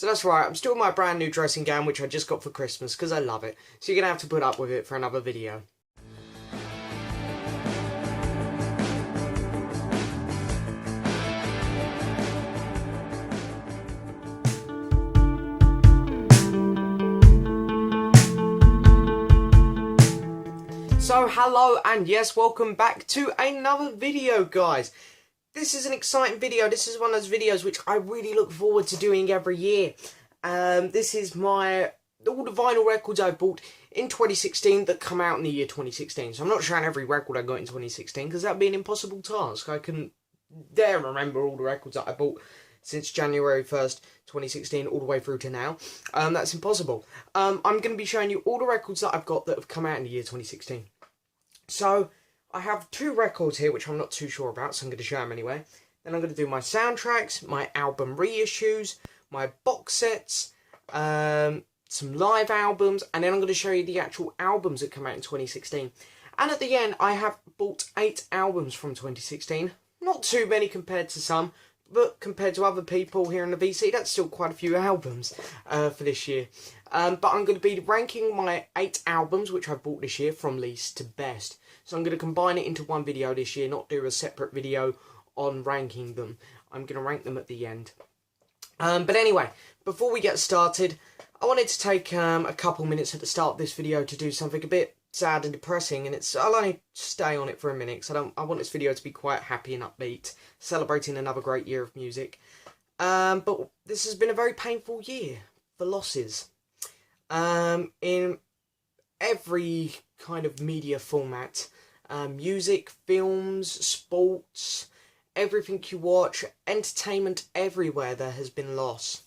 So that's right, I'm still in my brand new dressing gown, which I just got for Christmas, because I love it. So you're going to have to put up with it for another video. So hello and yes, welcome back to another video, guys. This is an exciting video. This is one of those videos which I really look forward to doing every year. This is all the vinyl records I bought in 2016 that come out in the year 2016. So I'm not showing every record I got in 2016 because that'd be an impossible task. I couldn't dare remember all the records that I bought since January 1st, 2016 all the way through to now. That's impossible. I'm going to be showing you all the records that I've got that have come out in the year 2016. So I have two records here which I'm not too sure about, so I'm going to show them anyway. Then I'm going to do my soundtracks, my album reissues, my box sets, some live albums, and then I'm going to show you the actual albums that come out in 2016. And at the end, I have bought 8 albums from 2016. Not too many compared to some, but compared to other people here in the VC, that's still quite a few albums for this year. But I'm going to be ranking my 8 albums which I've bought this year from least to best. So I'm going to combine it into one video this year, not do a separate video on ranking them. I'm going to rank them at the end. But anyway, before we get started, I wanted to take a couple minutes at the start of this video to do something a bit sad and depressing, and I'll only stay on it for a minute because I want this video to be quite happy and upbeat, celebrating another great year of music. But this has been a very painful year for losses. In every kind of media format, music, films, sports, everything you watch, entertainment, everywhere there has been loss.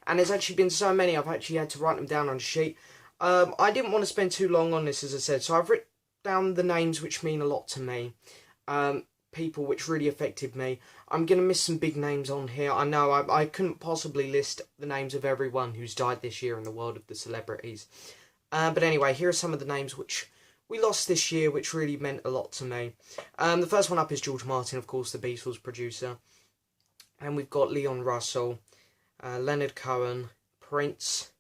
And there's actually been so many, I've actually had to write them down on a sheet. I didn't want to spend too long on this, as I said, so I've written down the names which mean a lot to me. People which really affected me. I'm going to miss some big names on here. I know I couldn't possibly list the names of everyone who's died this year in the world of the celebrities. But anyway, here are some of the names which we lost this year, which really meant a lot to me. The first one up is George Martin, of course, the Beatles producer. And we've got Leon Russell, Leonard Cohen, Prince,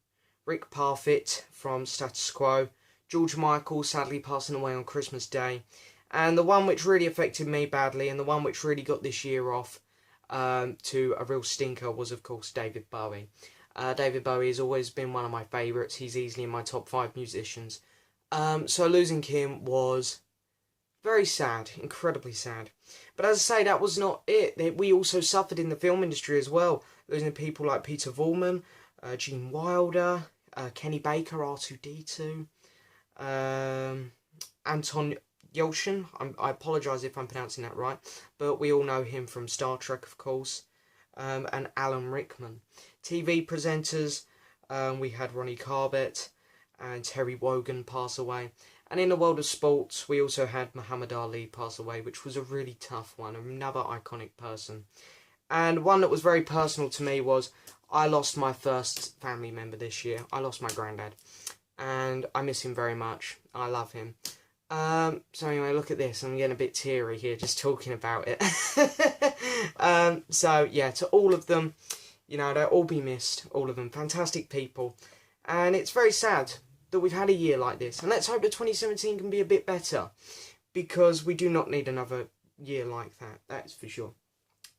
Rick Parfitt from Status Quo, George Michael sadly passing away on Christmas Day. And the one which really affected me badly, and the one which really got this year off to a real stinker, was, of course, David Bowie. David Bowie has always been one of my favourites. He's easily in my top 5 musicians. So losing him was very sad, incredibly sad. But as I say, that was not it. We also suffered in the film industry as well, losing people like Peter Vaughan, Gene Wilder, Kenny Baker, R2-D2, Anton Yelchin. I apologise if I'm pronouncing that right, but we all know him from Star Trek, of course, and Alan Rickman. TV presenters, we had Ronnie Corbett and Terry Wogan pass away. And in the world of sports, we also had Muhammad Ali pass away, which was a really tough one, another iconic person. And one that was very personal to me was, I lost my first family member this year. I lost my granddad, and I miss him very much. I love him. So anyway, look at this. I'm getting a bit teary here just talking about it. So yeah, to all of them, you know, they'll all be missed. All of them, fantastic people, and it's very sad that we've had a year like this. And let's hope that 2017 can be a bit better, because we do not need another year like that. That's for sure.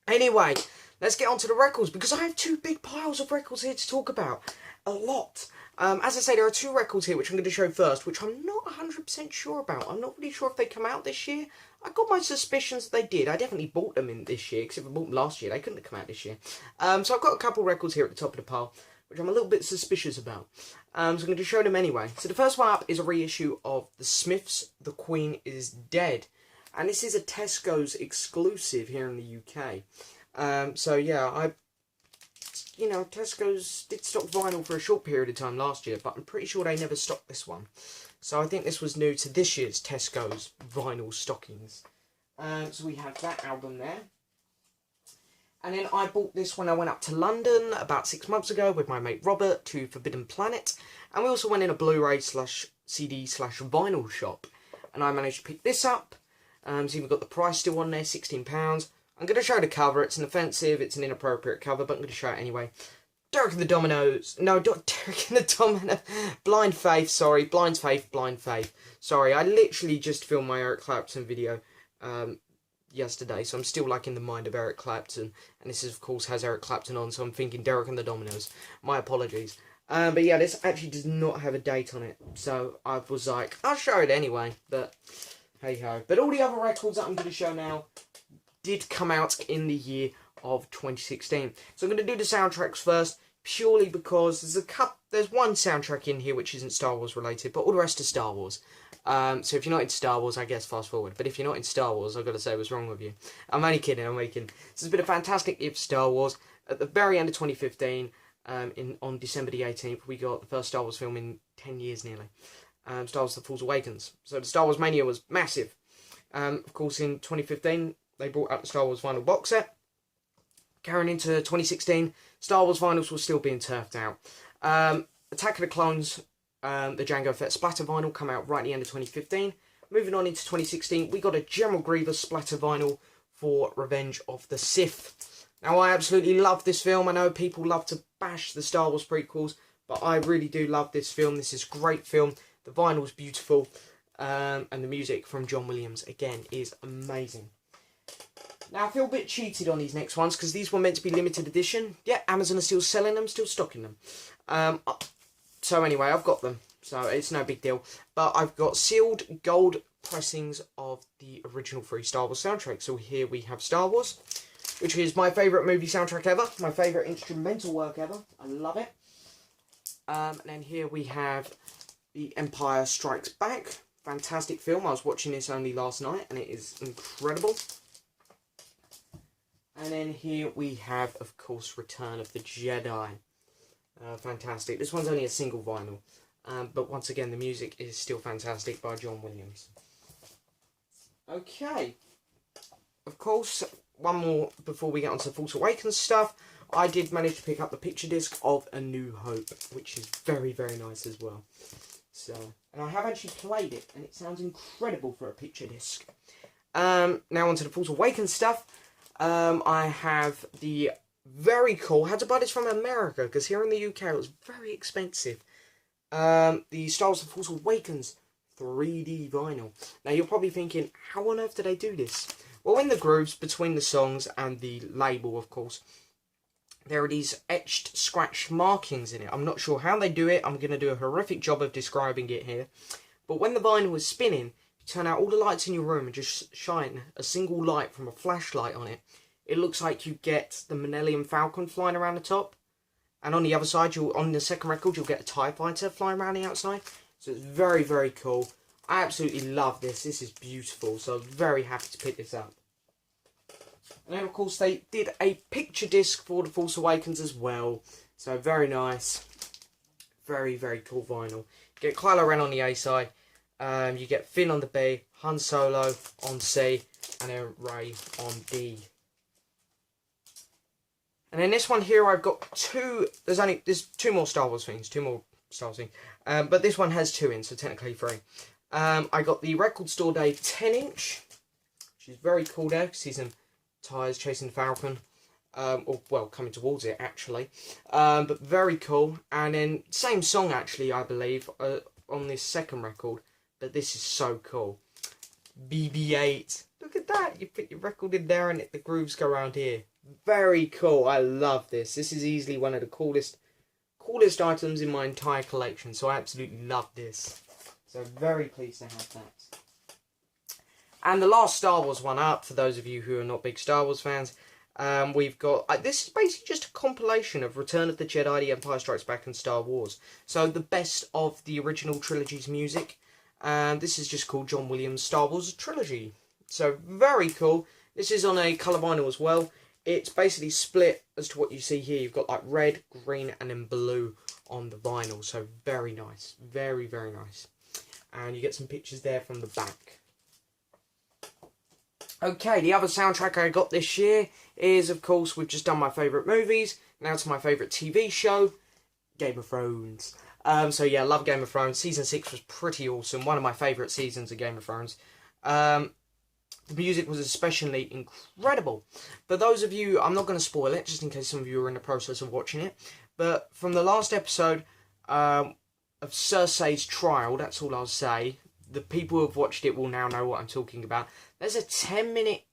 Anyway, let's get on to the records, because I have 2 big piles of records here to talk about. A lot. As I say, there are 2 records here which I'm going to show first, which I'm not 100% sure about. I'm not really sure if they come out this year. I got my suspicions that they did. I definitely bought them in this year, because if I bought them last year, they couldn't have come out this year. So I've got a couple of records here at the top of the pile, which I'm a little bit suspicious about. So I'm going to show them anyway. So the first one up is a reissue of The Smiths' The Queen Is Dead. And this is a Tesco's exclusive here in the UK. So yeah, you know, Tesco's did stock vinyl for a short period of time last year, but I'm pretty sure they never stocked this one. So I think this was new to this year's Tesco's vinyl stockings. So we have that album there. And then I bought this when I went up to London about 6 months ago with my mate Robert to Forbidden Planet. And we also went in a Blu-ray / CD / vinyl shop. And I managed to pick this up. So you've got the price still on there, £16. I'm going to show the cover. It's an offensive, it's an inappropriate cover, but I'm going to show it anyway. Derek and the Dominoes. No, not Derek and the Dominoes. Blind Faith, sorry. Blind Faith, Blind Faith. Sorry, I literally just filmed my Eric Clapton video yesterday, so I'm still like in the mind of Eric Clapton. And this, of course, has Eric Clapton on, so I'm thinking Derek and the Dominoes. My apologies. But yeah, this actually does not have a date on it. So I was like, I'll show it anyway. But hey ho. But all the other records that I'm going to show now did come out in the year of 2016. So I'm going to do the soundtracks first, purely because there's one soundtrack in here which isn't Star Wars related, but all the rest are Star Wars. So if you're not into Star Wars, I guess fast forward. But if you're not into Star Wars, I've got to say what's wrong with you. I'm only kidding, I'm making. This has been a fantastic year for Star Wars. At the very end of 2015, on December the 18th, we got the first Star Wars film in 10 years nearly. Star Wars The Force Awakens. So the Star Wars mania was massive. Of course, in 2015, they brought out the Star Wars vinyl box set. Carrying into 2016, Star Wars vinyls were still being turfed out. Attack of the Clones, the Jango Fett splatter vinyl, come out right at the end of 2015. Moving on into 2016, we got a General Grievous splatter vinyl for Revenge of the Sith. Now, I absolutely love this film. I know people love to bash the Star Wars prequels, but I really do love this film. This is a great film. The vinyl's beautiful, and the music from John Williams, again, is amazing. Now, I feel a bit cheated on these next ones, because these were meant to be limited edition. Yeah, Amazon are still selling them, still stocking them. So anyway, I've got them, so it's no big deal. But I've got sealed gold pressings of the original 3 Star Wars soundtracks. So here we have Star Wars, which is my favourite movie soundtrack ever, my favourite instrumental work ever. I love it. And then here we have The Empire Strikes Back. Fantastic film. I was watching this only last night, and it is incredible. And then here we have, of course, Return of the Jedi. Fantastic. This one's only a single vinyl. But once again, the music is still fantastic by John Williams. Okay. Of course, one more before we get onto the Force Awakens stuff. I did manage to pick up the picture disc of A New Hope, which is very, very nice as well. So, and I have actually played it, and it sounds incredible for a picture disc. Now onto the Force Awakens stuff. I have the very cool, had to buy this from America, because here in the UK it was very expensive. The Star Wars The Force Awakens 3D vinyl. Now you're probably thinking, how on earth did they do this? Well, in the grooves between the songs and the label, of course, there are these etched, scratched markings in it. I'm not sure how they do it. I'm going to do a horrific job of describing it here. But when the vinyl is spinning, you turn out all the lights in your room and just shine a single light from a flashlight on it. It looks like you get the Millennium Falcon flying around the top. And on the other side, on the second record, you'll get a TIE Fighter flying around the outside. So it's very, very cool. I absolutely love this. This is beautiful. So I was very happy to pick this up. And then, of course, they did a picture disc for The Force Awakens as well. So very nice. Very, very cool vinyl. You get Kylo Ren on the A side. You get Finn on the B, Han Solo on C, and then Rey on D. And then this one here, I've got two. There's 2 more Star Wars things, 2 more Star Wars things. But this one has 2 in, so technically 3. I got the Record Store Day 10-inch, which is very cool there, because he's in tyres chasing the Falcon. Or, well, coming towards it, actually. But very cool. And then, same song, actually, I believe, on this second record. But this is so cool. BB-8. Look at that. You put your record in there and the grooves go around here. Very cool. I love this. This is easily one of the coolest items in my entire collection. So I absolutely love this. So very pleased to have that. And the last Star Wars one up, for those of you who are not big Star Wars fans, we've got... this is basically just a compilation of Return of the Jedi, The Empire Strikes Back, and Star Wars. So the best of the original trilogy's music. And this is just called John Williams' Star Wars Trilogy. So very cool. This is on a colour vinyl as well. It's basically split as to what you see here. You've got like red, green, and then blue on the vinyl. So very nice. Very, very nice. And you get some pictures there from the back. Okay, the other soundtrack I got this year is, of course, we've just done my favourite movies. Now to my favourite TV show, Game of Thrones. So yeah, I love Game of Thrones. Season 6 was pretty awesome. One of my favourite seasons of Game of Thrones. The music was especially incredible. For those of you, I'm not going to spoil it, just in case some of you are in the process of watching it, but from the last episode of Cersei's trial, that's all I'll say. The people who have watched it will now know what I'm talking about. There's a 10-minute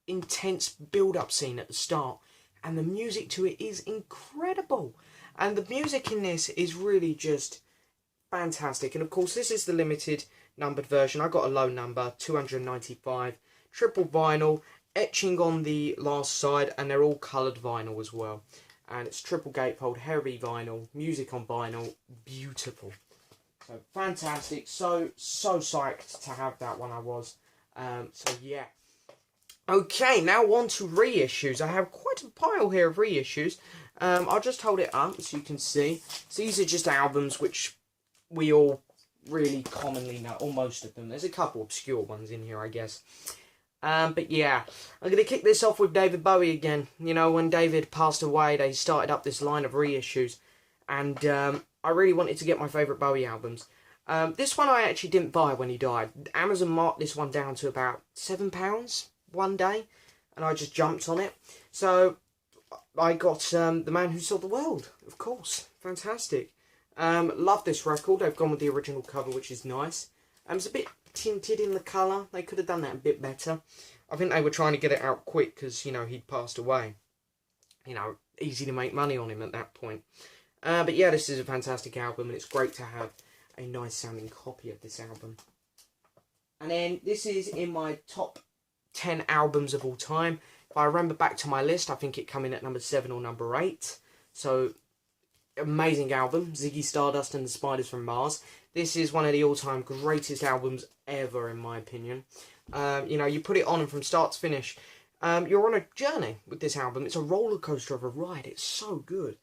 intense build-up scene at the start, and the music to it is incredible. And the music in this is really just fantastic. And of course, this is the limited numbered version. I got a low number, 295, triple vinyl, etching on the last side, and they're all coloured vinyl as well. And it's triple gatefold, heavy vinyl, music on vinyl, beautiful. So fantastic, so psyched to have that one I was. So yeah. Okay, now on to reissues. I have quite a pile here of reissues. I'll just hold it up so you can see. So these are just albums which we all really commonly know, or most of them. There's a couple obscure ones in here, I guess. But yeah, I'm going to kick this off with David Bowie again. You know, when David passed away, they started up this line of reissues. And I really wanted to get my favourite Bowie albums. This one I actually didn't buy when he died. Amazon marked this one down to about £7 one day. And I just jumped on it. So I got The Man Who Sold the World, of course. Fantastic. Love this record. They've gone with the original cover, which is nice. It's a bit tinted in the colour. They could have done that a bit better. I think they were trying to get it out quick because, you know, he'd passed away. You know, easy to make money on him at that point. But yeah, this is a fantastic album, and it's great to have a nice sounding copy of this album. And then this is in my top 10 albums of all time. If I remember back to my list, I think it came in at number 7 or number 8. So amazing album, Ziggy Stardust and the Spiders from Mars. This is one of the all-time greatest albums ever, in my opinion. You know, you put it on and from start to finish, you're on a journey with this album. It's a roller coaster of a ride. It's so good.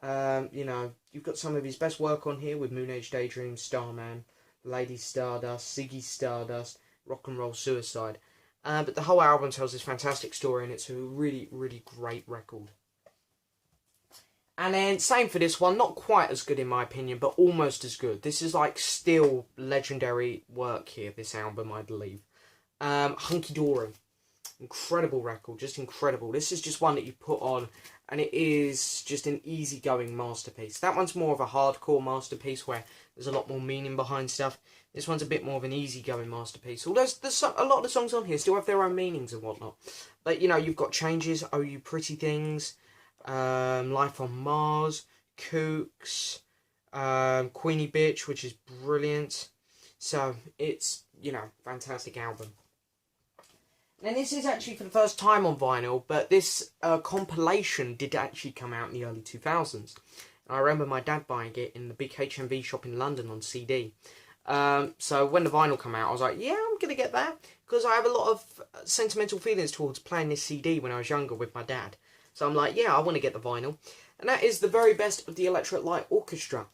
You know, you've got some of his best work on here with Moon Age Daydream, Starman, Lady Stardust, Ziggy Stardust, Rock and Roll Suicide. But the whole album tells this fantastic story, and it's a really, really great record. And then, same for this one, not quite as good in my opinion, but almost as good. This is like still legendary work here, this album, I believe. Hunky Dory. Incredible record, just incredible. This is just one that you put on, and it is just an easygoing masterpiece. That one's more of a hardcore masterpiece where there's a lot more meaning behind stuff. This one's a bit more of an easygoing masterpiece. Although there's a lot of the songs on here still have their own meanings and whatnot. But, you know, you've got Changes, Oh You Pretty Things, Life on Mars, Kooks, Queenie Bitch, which is brilliant. So, it's, you know, fantastic album. And this is actually for the first time on vinyl, but this compilation did actually come out in the early 2000s. And I remember my dad buying it in the big HMV shop in London on CD. So when the vinyl came out, I was like, yeah, I'm going to get that. Because I have a lot of sentimental feelings towards playing this CD when I was younger with my dad. So I'm like, yeah, I want to get the vinyl. And that is The Very Best of the Electric Light Orchestra.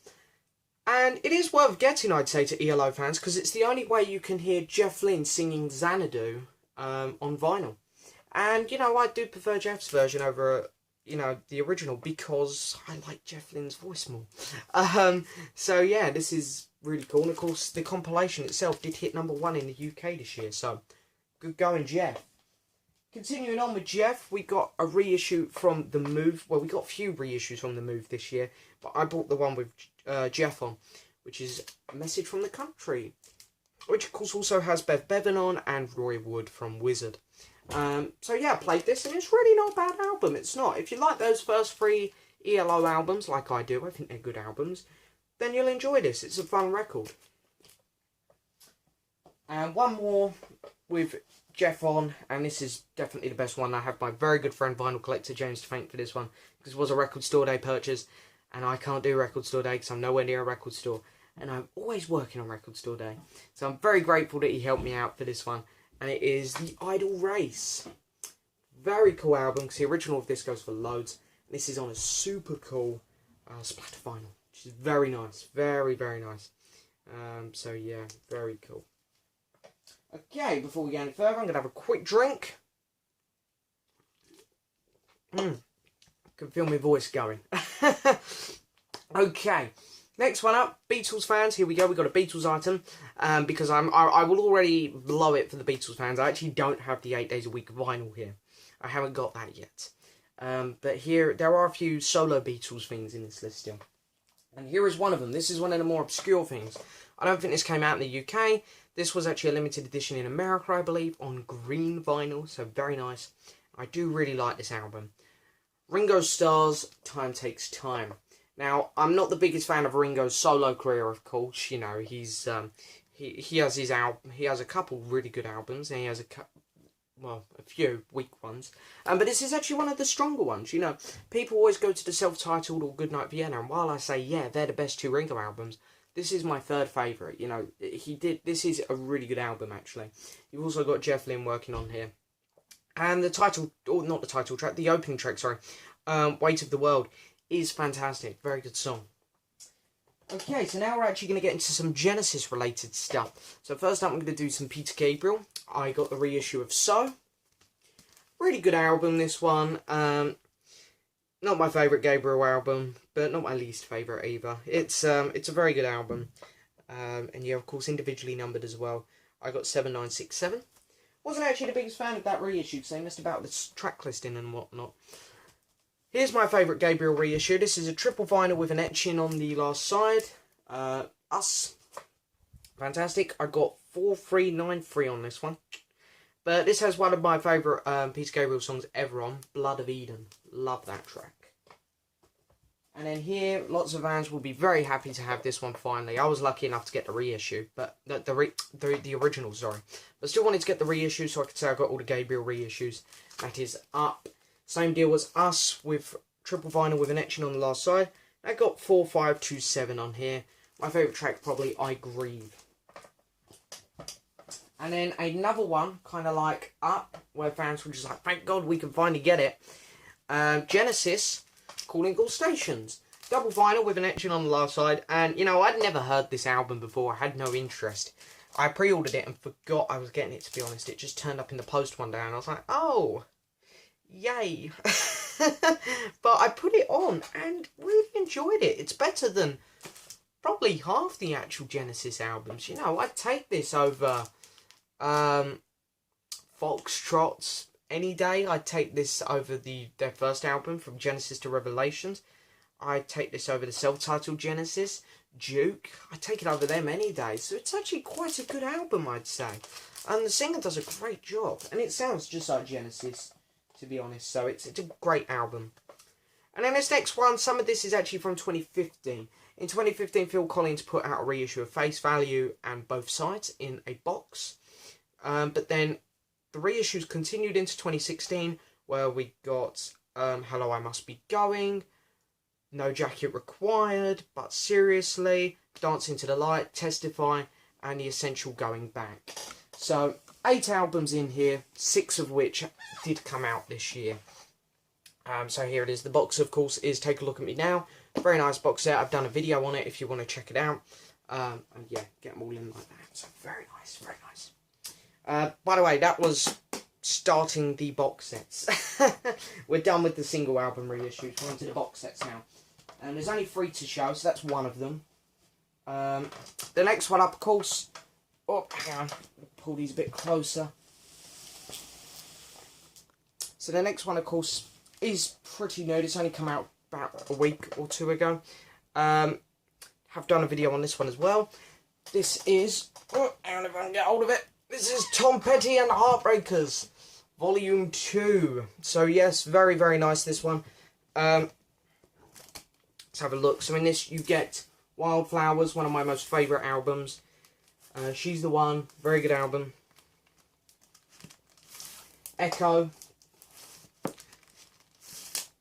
And it is worth getting, I'd say, to ELO fans, because it's the only way you can hear Jeff Lynne singing Xanadu on vinyl. And, you know, I do prefer Jeff's version over, you know, the original, because I like Jeff Lynne's voice more. So, yeah, this is really cool. And, of course, the compilation itself did hit number 1 in the UK this year. So, good going, Jeff. Continuing on with Jeff, we got a reissue from The Move. Well, we got a few reissues from The Move this year, but I bought the one with Jeff on, which is A Message from the Country, which of course also has Bev Bevan on and Roy Wood from Wizard. So yeah, I played this, and it's really not a bad album. It's not. If you like those first 3 ELO albums, like I do, I think they're good albums, then you'll enjoy this. It's a fun record. And one more with Jeff on, and this is definitely the best one. I have my very good friend vinyl collector James to thank for this one, because it was a record store day purchase, and I can't do record store day because I'm nowhere near a record store, and I'm always working on record store day. So I'm very grateful that he helped me out for this one, and it is The Idle Race. Very cool album, because the original of this goes for loads. This is on a super cool splatter vinyl, which is very nice, very, very nice. So yeah, very cool. Okay, before we go any further, I'm going to have a quick drink. I can feel my voice going. Okay, Next one up, Beatles fans. Here we go. We got a Beatles item. Because I will already blow it for the Beatles fans. I actually don't have the 8 Days a Week vinyl here. I haven't got that yet. But here there are a few solo Beatles things in this list still. And here is one of them. This is one of the more obscure things. I don't think this came out in the UK. This was actually a limited edition in America, I believe, on green vinyl. So very nice. I do really like this album. Ringo Starr's Time Takes Time. Now, I'm not the biggest fan of Ringo's solo career, of course. You know, he's he has his album. He has a couple really good albums, and he has a few weak ones. But this is actually one of the stronger ones. You know, people always go to the self-titled or Goodnight Vienna, and while I say yeah, they're the best two Ringo albums, this is my third favourite. You know, this is a really good album actually. You've also got Jeff Lynne working on here, and the title, or not the title track, the opening track, sorry, Weight of the World, is fantastic. Very good song. Okay, so now we're actually going to get into some Genesis related stuff. So first up, I'm going to do some Peter Gabriel. I got the reissue of So. Really good album, this one. Not my favourite Gabriel album, but not my least favourite either. It's a very good album. And yeah, of course, individually numbered as well. I got 7967. Wasn't actually the biggest fan of that reissue, so I missed about the track listing and whatnot. Here's my favourite Gabriel reissue. This is a triple vinyl with an etching on the last side. Us. Fantastic. I got 4393 on this one. But this has one of my favourite Peter Gabriel songs ever on, Blood of Eden. Love that track. And then here, lots of fans will be very happy to have this one finally. I was lucky enough to get the reissue, but the original, sorry. But still wanted to get the reissue so I could say I got all the Gabriel reissues. That is Up. Same deal as Us with triple vinyl with an etching on the last side. I got 4527 on here. My favourite track probably I Grieve. And then another one, kind of like Up, where fans were just like, thank God we can finally get it. Genesis, Calling All Stations. Double vinyl with an etching on the last side. And, you know, I'd never heard this album before. I had no interest. I pre-ordered it and forgot I was getting it, to be honest. It just turned up in the post one day and I was like, oh, yay. But I put it on and really enjoyed it. It's better than probably half the actual Genesis albums. You know, I'd take this over Foxtrots any day. I'd take this over their first album, From Genesis to Revelations. I'd take this over the self-titled Genesis, Duke. I'd take it over them any day. So it's actually quite a good album, I'd say. And the singer does a great job. And it sounds just like Genesis, to be honest. So it's a great album. And then this next one, some of this is actually from 2015. In 2015, Phil Collins put out a reissue of Face Value and Both Sides in a box. But then the reissues continued into 2016, where we got Hello, I Must Be Going, No Jacket Required, But Seriously, Dancing to the Light, Testify, and The Essential Going Back. So 8 albums in here, 6 of which did come out this year. So here it is. The box, of course, is Take a Look at Me Now. Very nice box set. I've done a video on it if you want to check it out. And yeah, get them all in like that. So very nice, very nice. By the way, that was starting the box sets. We're done with the single album reissues. We're on to the box sets now. And there's only 3 to show, so that's one of them. The next one up, of course... Oh, hang on. Pull these a bit closer. So the next one, of course, is pretty new. It's only come out about a week or 2 ago. Have done a video on this one as well. This is... Oh, hang on if I can get hold of it. This is Tom Petty and the Heartbreakers, Volume 2. So yes, very, very nice, this one. Let's have a look. So in this, you get Wildflowers, one of my most favourite albums. She's the One, very good album. Echo,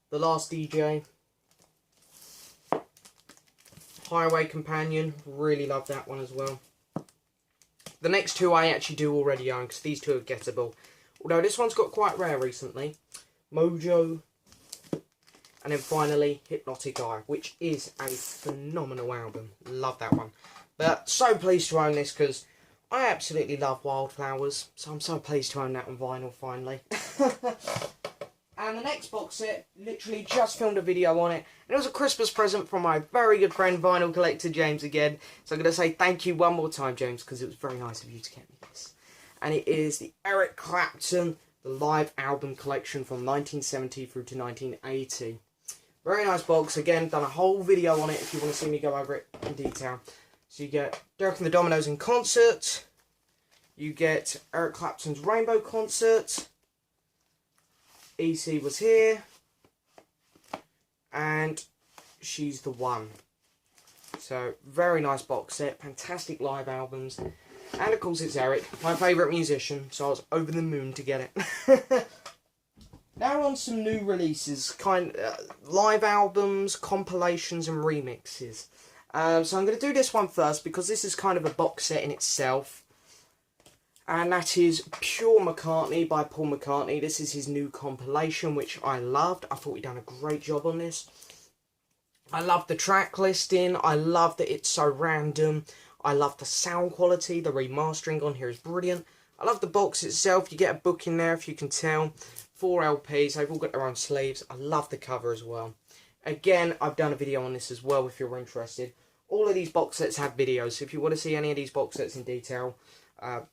The Last DJ. Highway Companion, really love that one as well. The next 2 I actually do already own, because these 2 are gettable. Although this one's got quite rare recently. Mojo. And then finally, Hypnotic Eye, which is a phenomenal album. Love that one. But so pleased to own this, because I absolutely love Wildflowers. So I'm so pleased to own that on vinyl finally. And the next box set, literally just filmed a video on it. And it was a Christmas present from my very good friend, vinyl collector James again. So I'm going to say thank you one more time, James, because it was very nice of you to get me this. And it is the Eric Clapton, the live album collection from 1970 through to 1980. Very nice box. Again, done a whole video on it if you want to see me go over it in detail. So you get Derek and the Dominoes in concert. You get Eric Clapton's Rainbow Concert. EC was here. And She's the One. So, very nice box set. Fantastic live albums. And of course it's Eric, my favourite musician. So I was over the moon to get it. Now on some new releases. Live albums, compilations and remixes. So I'm going to do this one first because this is kind of a box set in itself. And that is Pure McCartney by Paul McCartney. This is his new compilation, which I loved. I thought he'd done a great job on this. I love the track listing. I love that it's so random. I love the sound quality. The remastering on here is brilliant. I love the box itself. You get a book in there, if you can tell. 4 LPs. They've all got their own sleeves. I love the cover as well. Again, I've done a video on this as well, if you're interested. All of these box sets have videos, so if you want to see any of these box sets in detail,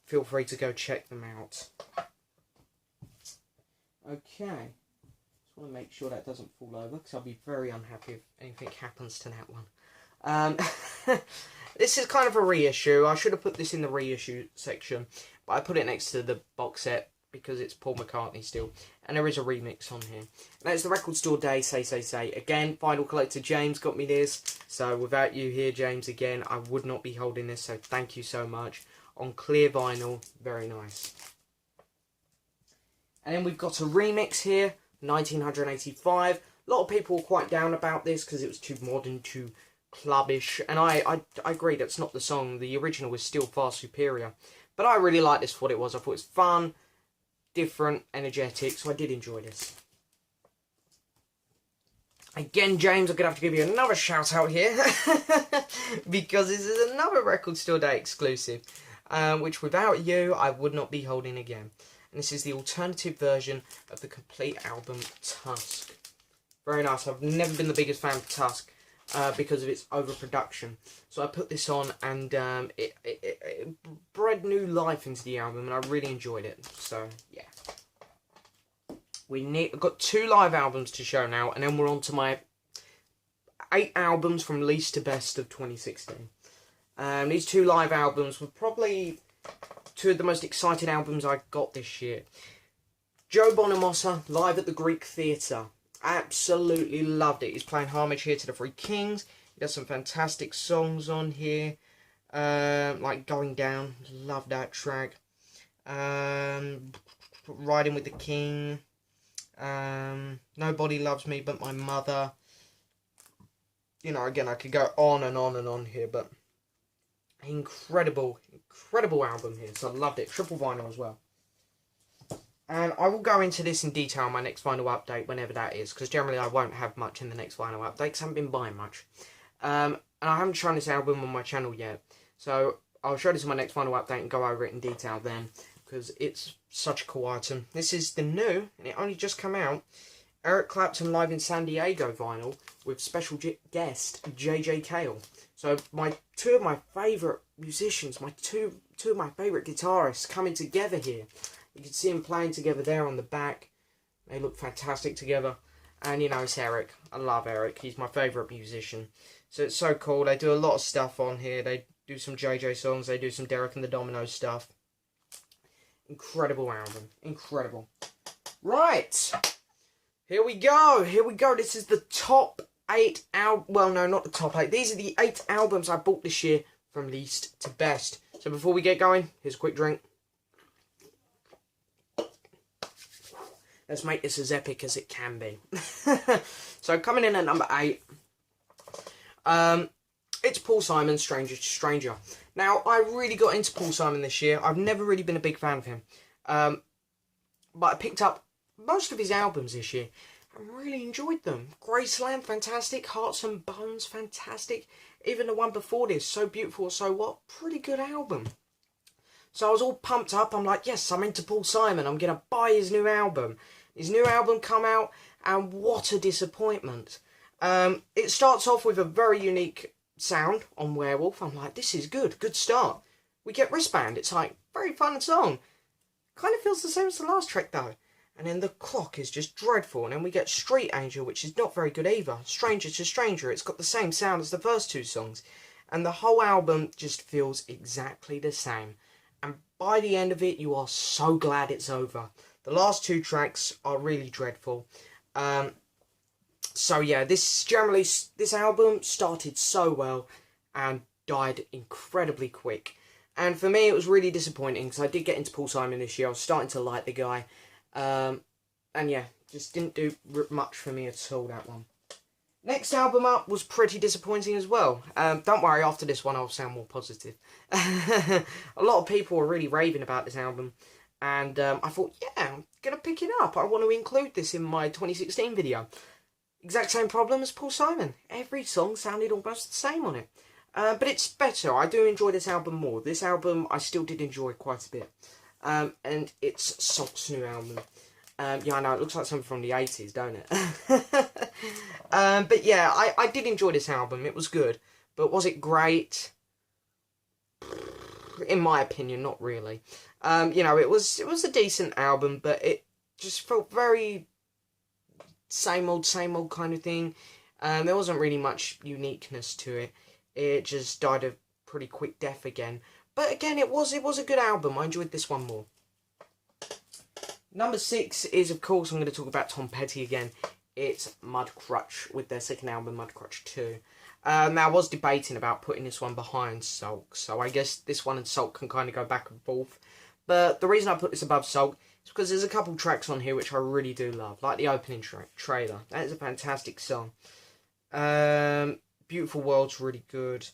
feel free to go check them out. Okay. Just want to make sure that doesn't fall over, because I'll be very unhappy if anything happens to that one. This is kind of a reissue. I should have put this in the reissue section, but I put it next to the box set because it's Paul McCartney still. And there is a remix on here. And that's the Record Store Day, Say Say Say. Again, vinyl collector James got me this. So without you here, James, again, I would not be holding this. So thank you so much. On clear vinyl, very nice. And then we've got a remix here, 1985. A lot of people were quite down about this because it was too modern, too clubbish. And I agree, that's not the song. The original was still far superior. But I really liked this for what it was. I thought it was fun, different, energetic, so I did enjoy this. Again, James, I'm going to have to give you another shout out here because this is another Record Store Day exclusive, which without you, I would not be holding again. And this is the alternative version of the complete album Tusk. Very nice. I've never been the biggest fan of Tusk because of its overproduction. So I put this on and it bred new life into the album and I really enjoyed it. So, yeah. I've got 2 live albums to show now, and then we're on to my 8 albums from least to best of 2016. These 2 live albums were probably 2 of the most exciting albums I got this year. Joe Bonamassa, live at the Greek Theatre. Absolutely loved it. He's playing homage here to the Three Kings. He has some fantastic songs on here, like Going Down. Love that track. Riding with the King. Nobody Loves Me But My Mother. You know, again, I could go on and on and on here, but incredible album here. So I loved it. Triple vinyl as well. And I will go into this in detail in my next vinyl update, whenever that is, because generally I won't have much in the next vinyl update, because I haven't been buying much. And I haven't shown this album on my channel yet, so I'll show this in my next vinyl update and go over it in detail then, because it's such a cool item. This is the new, and it only just come out, Eric Clapton live in San Diego vinyl with special guest J.J. Cale. So 2 of my favourite musicians, two of my favourite guitarists coming together here. You can see them playing together there on the back. They look fantastic together. And, you know, it's Eric. I love Eric. He's my favourite musician. So it's so cool. They do a lot of stuff on here. They do some JJ songs. They do some Derek and the Dominoes stuff. Incredible album. Incredible. Right. Here we go. Here we go. This is the top 8 albums. Well, no, not the top 8. These are the 8 albums I bought this year from least to best. So before we get going, here's a quick drink. Let's make this as epic as it can be. So coming in at number 8, it's Paul Simon, Stranger to Stranger. Now, I really got into Paul Simon this year. I've never really been a big fan of him. But I picked up most of his albums this year and really enjoyed them. Graceland, fantastic. Hearts and Bones, fantastic. Even the one before this, So Beautiful, So What, pretty good album. So I was all pumped up. I'm like, yes, I'm into Paul Simon. I'm going to buy his new album. His new album come out, and what a disappointment. It starts off with a very unique sound on Werewolf. I'm like, this is good start. We get Wristband, it's like, very fun song. Kind of feels the same as the last track though. And then the clock is just dreadful. And then we get Street Angel, which is not very good either. Stranger to Stranger, it's got the same sound as the first two songs. And the whole album just feels exactly the same. And by the end of it, you are so glad it's over. The last two tracks are really dreadful. So yeah, this album started so well and died incredibly quick. And for me, it was really disappointing because I did get into Paul Simon this year. I was starting to like the guy. And yeah, just didn't do much for me at all, that one. Next album up was pretty disappointing as well. Don't worry, after this one I'll sound more positive. A lot of people were really raving about this album. And I thought, yeah, I'm going to pick it up. I want to include this in my 2016 video. Exact same problem as Paul Simon. Every song sounded almost the same on it. But it's better. I do enjoy this album more. This album I still did enjoy quite a bit. And it's Salt's new album. Yeah, I know, it looks like something from the 80s, don't it? But yeah, I did enjoy this album. It was good. But was it great? In my opinion, not really. You know, it was a decent album, but it just felt very same old kind of thing. There wasn't really much uniqueness to it. It just died a pretty quick death again. But again, it was a good album. I enjoyed this one more. Number 6 is, of course, I'm going to talk about Tom Petty again. It's Mudcrutch with their second album, Mudcrutch 2. Now, I was debating about putting this one behind Sulk, so I guess this one and Sulk can kind of go back and forth. But the reason I put this above Sulk is because there's a couple tracks on here which I really do love, like the opening trailer. That is a fantastic song. Beautiful World's really good.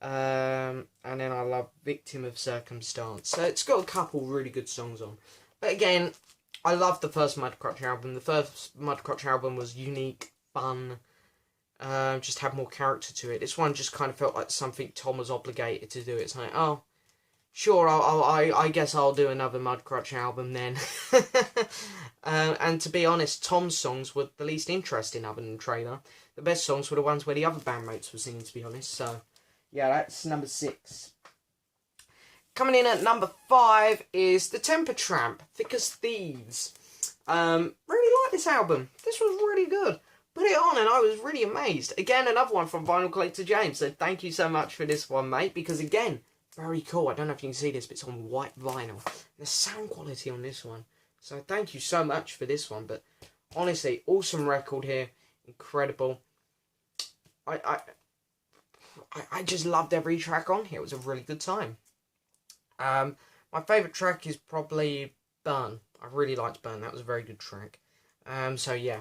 And then I love Victim of Circumstance. So it's got a couple really good songs on. But again, I love the first Mudcrutch album. The first Mudcrutch album was unique, fun, just had more character to it. This one just kind of felt like something Tom was obligated to do. It's like, oh, sure, I guess I'll do another Mudcrutch album then. And to be honest, Tom's songs were the least interesting other than the trailer. The best songs were the ones where the other bandmates were singing, to be honest. So, yeah, that's number 6. Coming in at number 5 is The Temper Tramp, Thick as Thieves. Really like this album. This was really good. Put it on and I was really amazed. Again, another one from Vinyl Collector James. So thank you so much for this one, mate. Because again, very cool. I don't know if you can see this, but it's on white vinyl. The sound quality on this one. So thank you so much for this one. But honestly, awesome record here. Incredible. I just loved every track on here. It was a really good time. My favourite track is probably Burn. I really liked Burn. That was a very good track. So yeah,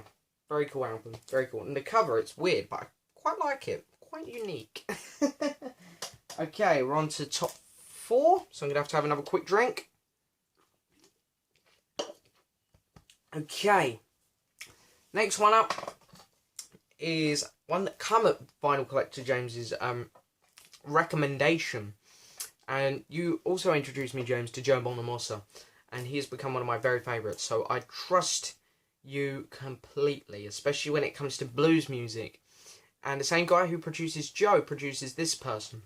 very cool album. Very cool. And the cover, it's weird, but I quite like it. Quite unique. Okay, we're on to top 4. So I'm going to have another quick drink. Okay. Next one up is one that come at Vinyl Collector James's recommendation. And you also introduced me, James, to Joe Bonamassa, and he has become one of my very favourites. So I trust you completely, especially when it comes to blues music. And the same guy who produces Joe produces this person.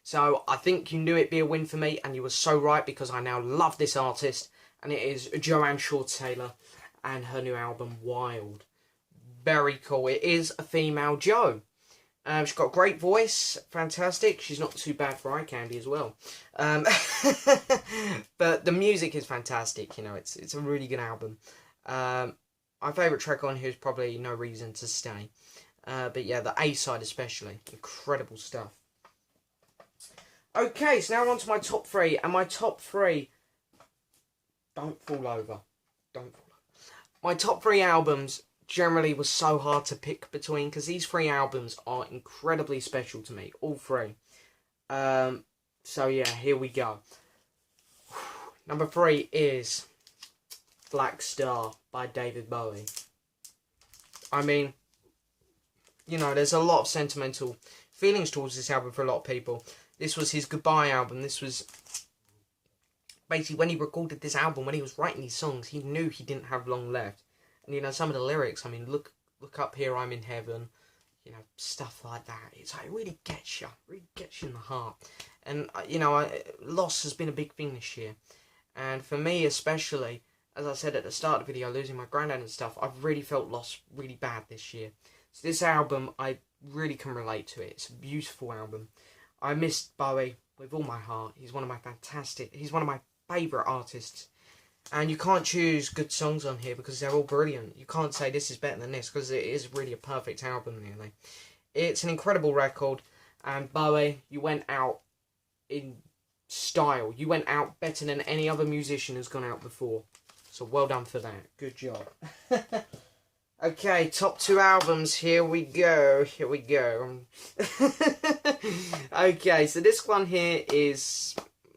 So I think you knew it'd be a win for me, and you were so right, because I now love this artist, and it is Joanne Shaw Taylor and her new album, Wild. Very cool. It is a female Joe. She's got a great voice, fantastic. She's not too bad for eye candy as well. But the music is fantastic, you know, it's a really good album. My favourite track on here is probably No Reason to Stay. But yeah, the A-side especially, incredible stuff. Okay, so now we're on to my top 3, and my top 3, don't fall over. My top 3 albums generally was so hard to pick between, because these 3 albums are incredibly special to me, all 3. So yeah, here we go. Number 3 is Black Star by David Bowie. I mean, you know, there's a lot of sentimental feelings towards this album for a lot of people. This was his goodbye album. This was basically when he recorded this album, when he was writing these songs, he knew he didn't have long left. And, you know, some of the lyrics, I mean, look up here, I'm in heaven, you know, stuff like that. It's like, it really gets you in the heart. And, you know, loss has been a big thing this year. And for me especially, as I said at the start of the video, losing my granddad and stuff, I've really felt lost really bad this year. So this album, I really can relate to it. It's a beautiful album. I missed Bowie with all my heart. He's one of my favourite artists. And you can't choose good songs on here because they're all brilliant. You can't say this is better than this because it is really a perfect album, really. It's an incredible record. And Bowie, you went out in style. You went out better than any other musician has gone out before. So well done for that. Good job. Okay, top 2 albums. Here we go. Okay, so this one here is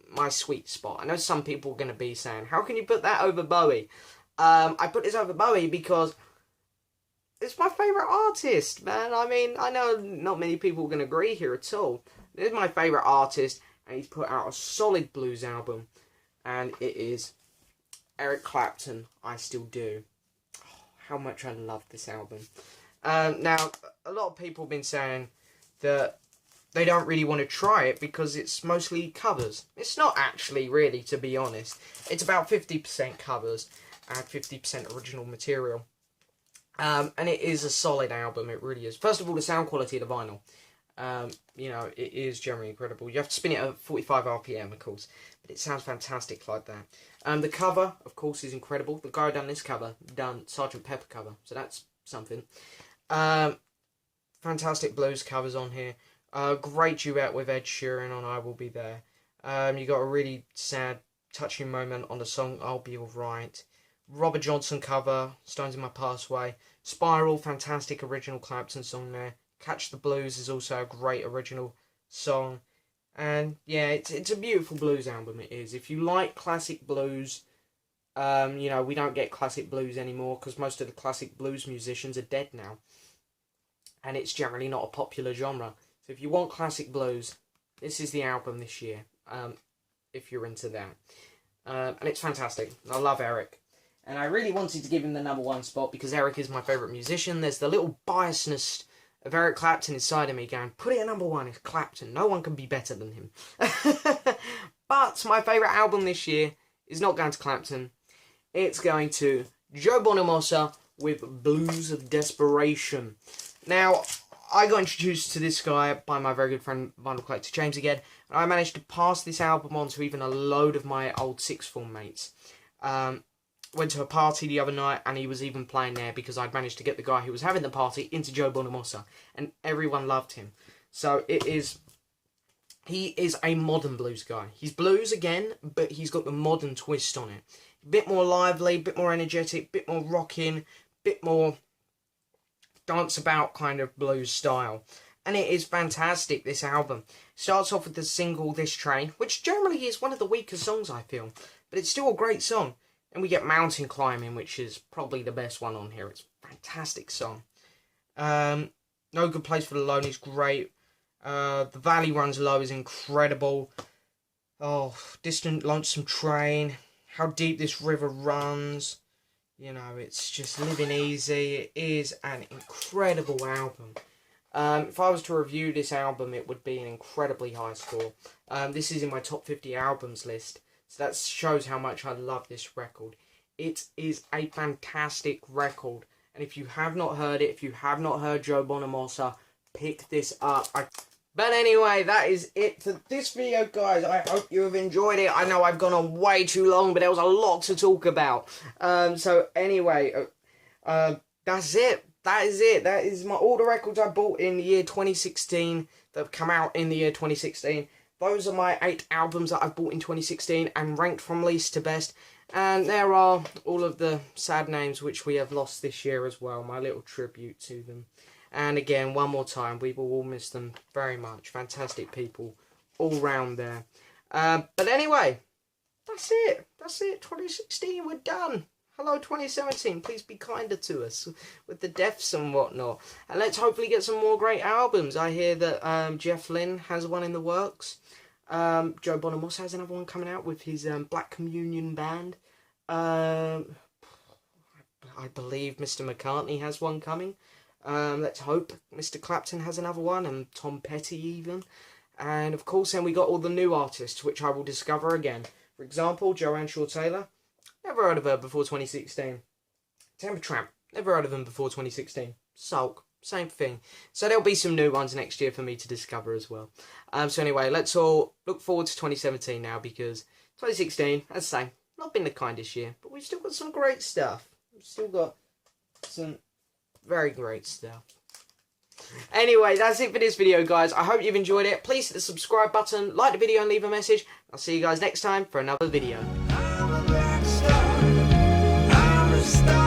my sweet spot. I know some people are going to be saying, how can you put that over Bowie? I put this over Bowie because it's my favourite artist, man. I mean, I know not many people are going to agree here at all. This is my favourite artist, and he's put out a solid blues album, and it is Eric Clapton, I Still Do. Oh, how much I love this album. Now, a lot of people have been saying that they don't really want to try it because it's mostly covers. It's not actually, really, to be honest. It's about 50% covers and 50% original material. And it is a solid album, it really is. First of all, the sound quality of the vinyl. You know, it is generally incredible. You have to spin it at 45 RPM, of course. But it sounds fantastic like that. The cover, of course, is incredible. The guy who done this cover done Sgt. Pepper cover. So that's something. Fantastic blues covers on here. Great duet with Ed Sheeran on I Will Be There. You got a really sad, touching moment on the song I'll Be Alright. Robert Johnson cover, Stones in My Pathway. Spiral, fantastic original Clapton song there. Catch the Blues is also a great original song. And yeah, it's a beautiful blues album, it is. If you like classic blues, you know, we don't get classic blues anymore because most of the classic blues musicians are dead now. And it's generally not a popular genre. So if you want classic blues, this is the album this year, if you're into that. And it's fantastic. I love Eric. And I really wanted to give him the #1 spot because Eric is my favourite musician. There's the little biasness of Eric Clapton inside of me going, put it at #1, it's Clapton. No one can be better than him. But my favourite album this year is not going to Clapton. It's going to Joe Bonamassa with Blues of Desperation. Now, I got introduced to this guy by my very good friend vinyl collector James again, and I managed to pass this album on to even a load of my old sixth form mates. Went to a party the other night and he was even playing there because I'd managed to get the guy who was having the party into Joe Bonamassa, and everyone loved him. So he is a modern blues guy. He's blues again, but he's got the modern twist on it. A bit more lively, a bit more energetic, a bit more rocking, a bit more dance about kind of blues style. And it is fantastic, this album. Starts off with the single This Train, which generally is one of the weaker songs I feel, but it's still a great song. And we get Mountain Climbing, which is probably the best one on here. It's a fantastic song. No Good Place for the Lonely is great. The Valley Runs Low is incredible. Oh, Distant Lonesome Train. How Deep This River Runs. You know, it's just living easy. It is an incredible album. If I was to review this album, it would be an incredibly high score. This is in my top 50 albums list. So that shows how much I love this record. It is a fantastic record. And if you have not heard it, if you have not heard Joe Bonamassa, pick this up. But anyway, that is it for this video, guys. I hope you have enjoyed it. I know I've gone on way too long, but there was a lot to talk about. So anyway, that's it. That is it. That is all the records I bought in the year 2016 that have come out in the year 2016. Those are my 8 albums that I've bought in 2016 and ranked from least to best. And there are all of the sad names which we have lost this year as well. My little tribute to them. And again, one more time, we will all miss them very much. Fantastic people all round there. But anyway, that's it. That's it. 2016, we're done. Hello 2017, please be kinder to us with the deaths and whatnot. And let's hopefully get some more great albums. I hear that Jeff Lynne has one in the works. Joe Bonamassa has another one coming out with his Black Communion band. I believe Mr. McCartney has one coming. Let's hope Mr. Clapton has another one, and Tom Petty even. And of course then we got all the new artists, which I will discover again. For example, Joanne Shaw Taylor. Never heard of her before 2016. Temper Tramp. Never heard of them before 2016. Sulk. Same thing. So there'll be some new ones next year for me to discover as well. So anyway, let's all look forward to 2017 now, because 2016, as I say, not been the kindest year, but we've still got some great stuff. We've still got some very great stuff. Anyway, that's it for this video, guys. I hope you've enjoyed it. Please hit the subscribe button, like the video and leave a message. I'll see you guys next time for another video. I'm a rock star. I'm a star.